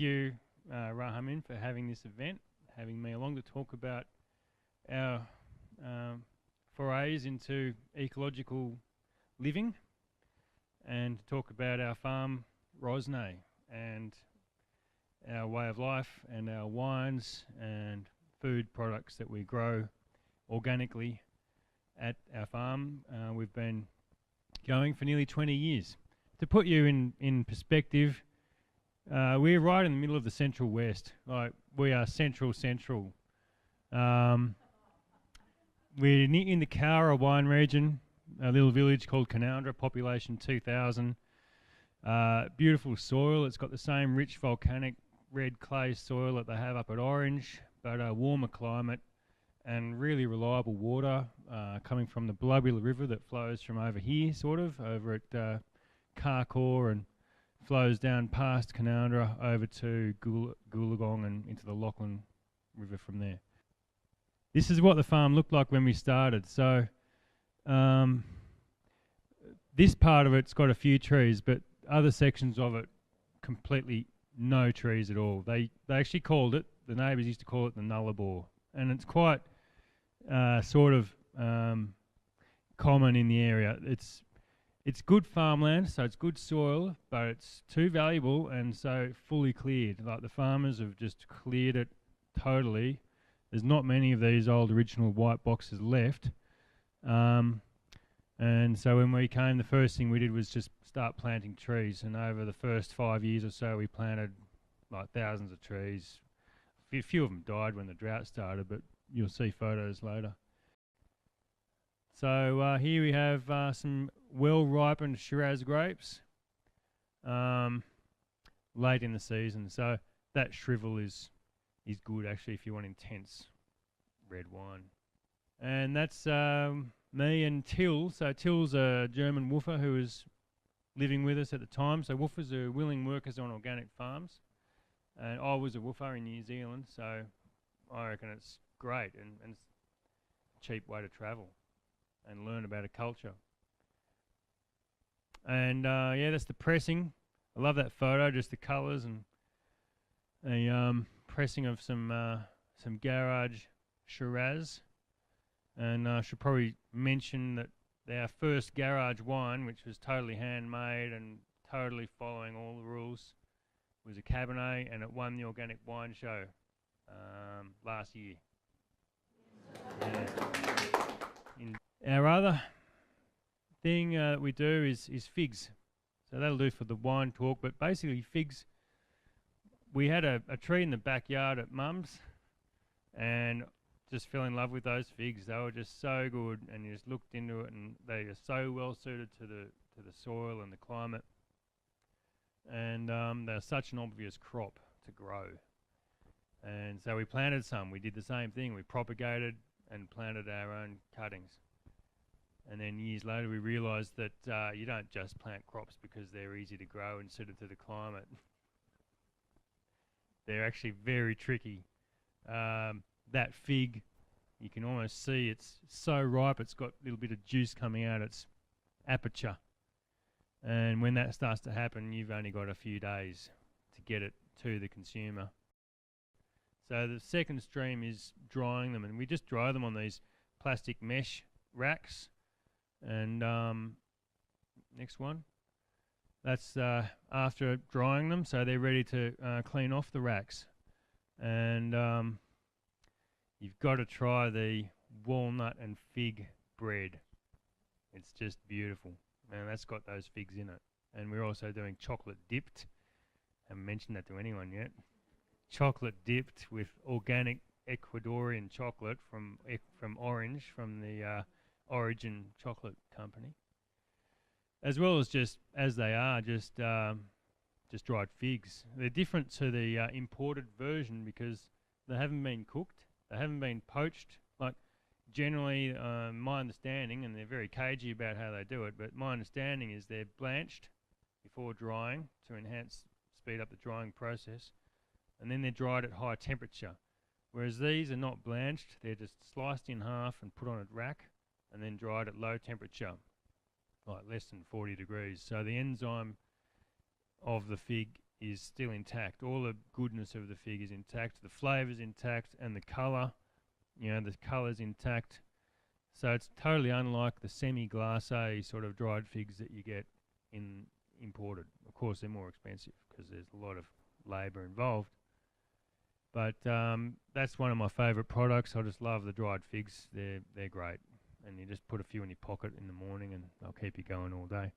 you, Rahamin, for having this event, having me along to talk about our forays into ecological living and to talk about our farm, Rosnay, and our way of life and our wines and food products that we grow organically at our farm. We've been going for nearly 20 years. To put you in perspective, we're right in the middle of the Central West. Like, we are central. We're in the Cowra wine region, a little village called Canowindra, population 2,000. Beautiful soil. It's got the same rich volcanic red clay soil that they have up at Orange, but a warmer climate and really reliable water coming from the Blubula River that flows from over here, over at Carcoar, and flows down past Canowindra over to Goolagong and into the Lachlan River from there. This is what the farm looked like when we started. So this part of it's got a few trees, but other sections of it completely no trees at all. They actually called it, the neighbours used to call it the Nullarbor, and it's quite common in the area. It's good farmland, so it's good soil, but it's too valuable and so fully cleared. Like, the farmers have just cleared it totally. There's not many of these old original white boxes left. And so when we came, the first thing we did was just start planting trees. And over the first 5 years or so, we planted like thousands of trees. A few of them died when the drought started, but you'll see photos later. So here we have some well-ripened Shiraz grapes late in the season. So that shrivel is good, actually, if you want intense red wine. And that's me and Till. So Till's a German woofer who was living with us at the time. So woofers are willing workers on organic farms. And I was a woofer in New Zealand, so I reckon it's great and it's a cheap way to travel and learn about a culture. And yeah, that's the pressing. I love that photo, just the colours and a pressing of some garage Shiraz. And I should probably mention that our first garage wine, which was totally handmade and totally following all the rules, was a Cabernet, and it won the Organic Wine Show last year. Yeah. Our other thing we do is figs. So that'll do for the wine talk, but basically figs, we had a tree in the backyard at Mum's and just fell in love with those figs. They were just so good, and you just looked into it and they are so well suited to the soil and the climate. And they're such an obvious crop to grow. And so we planted some. We did the same thing. We propagated and planted our own cuttings. And then years later we realised that you don't just plant crops because they're easy to grow and suited to the climate. They're actually very tricky. That fig, you can almost see it's so ripe, it's got a little bit of juice coming out its aperture. And when that starts to happen, you've only got a few days to get it to the consumer. So the second stream is drying them, and we just dry them on these plastic mesh racks. And next one. That's after drying them, so they're ready to clean off the racks. And you've got to try the walnut and fig bread. It's just beautiful. And that's got those figs in it. And we're also doing chocolate dipped. Haven't mentioned that to anyone yet. Chocolate dipped with organic Ecuadorian chocolate from Orange, from the Origin Chocolate Company. As well as just dried figs. They're different to the imported version because they haven't been cooked. They haven't been poached. Like, generally, my understanding, and they're very cagey about how they do it, but my understanding is they're blanched before drying to speed up the drying process, and then they're dried at high temperature. Whereas these are not blanched, they're just sliced in half and put on a rack and then dried at low temperature, like less than 40 degrees. So the enzyme of the fig is still intact. All the goodness of the fig is intact. The flavour's intact, and the colour, the colour's intact. So it's totally unlike the semi-glacé sort of dried figs that you get in imported. Of course, they're more expensive because there's a lot of labour involved. But that's one of my favourite products. I just love the dried figs. They're great. And you just put a few in your pocket in the morning and they'll keep you going all day.